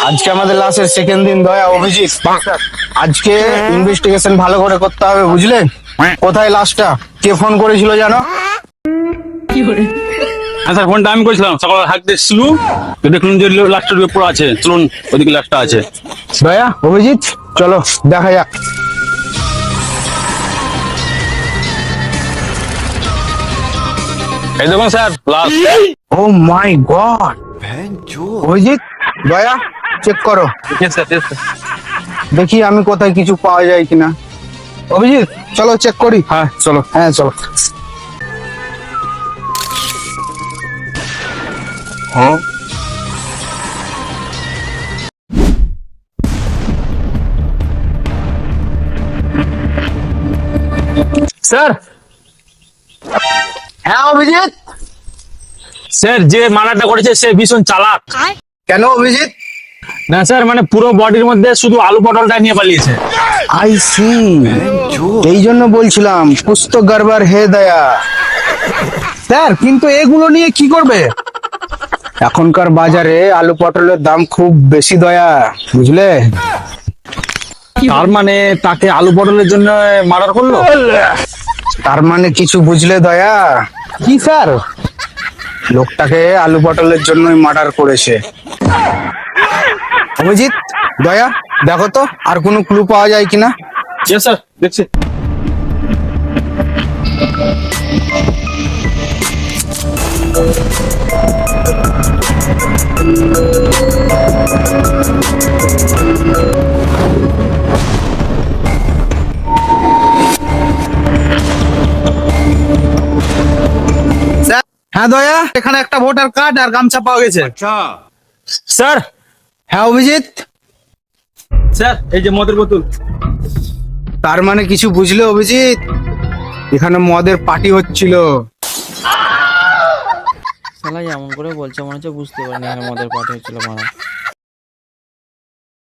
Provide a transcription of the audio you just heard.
আজকে আমাদের লাস্টের সেকেন্ড দিন দয়া অভিজিৎ। আজকে ইনভেস্টিগেশন ভালো করে করতে হবে, বুঝলে? কোথায় লাশটা, কে ফোন করেছিল জানো? হ্যাঁ স্যার, ফোনটা আমি করেছিলাম। সকালে হাঁটতে এসেছিল, তো দেখলাম যে লাস্টের উপর আছে। চলুন, ওদিকে লাস্টটা আছে। দয়া অভিজিৎ, চলো দেখা যাক। এই দেখুন স্যার, লাস্ট। ও মাই গড! অভিজিৎ, দয়া, চেক করো, দেখি আমি কোথায় কিছু পাওয়া যায় কিনা। অভিজিৎ চলো চেক করি। হ্যাঁ চলো। হ্যাঁ চলো। হ্যাঁ স্যার। হ্যাঁ অভিজিৎ। স্যার, যে মার্ডারটা করেছে সে ভীষণ চালাক। কেন অভিজিৎ? না স্যার, মানে পুরো বডির মধ্যে শুধু আলু পটলটা নিয়ে পালিয়েছে। আই সি, এই জন্য বলছিলাম কুছ তো গড়বড় হে দয়া। স্যার কিন্তু এগুলো নিয়ে কি করবে? এখনকার বাজারে আলু পটলের দাম খুব বেশি দয়া, বুঝলে? তার মানে তাকে আলু পটলের জন্য মার্ডার করলো? তার মানে কিছু বুঝলে দয়া? কি স্যার? লোকটাকে আলু পটলের জন্যই মার্ডার করেছে। অভিজিৎ, দয়া, দেখো তো আর কোনো ক্লু পাওয়া যায় কিনা। ইয়েস স্যার, দেখছি। হ্যাঁ দয়া, এখানে একটা ভোটার কার্ড আর গামছা পাওয়া গেছে। স্যার। হ্যাঁ অভিজিৎ। স্যার, এই যে মদের বোতল। তার মানে কিছু বুঝলে অভিজিৎ? এখানে মদের পার্টি হচ্ছিল। শালা এমন করে বলছে মনে হচ্ছে বুঝতে পারিনি এখানে মদের পার্টি হচ্ছিল মারা।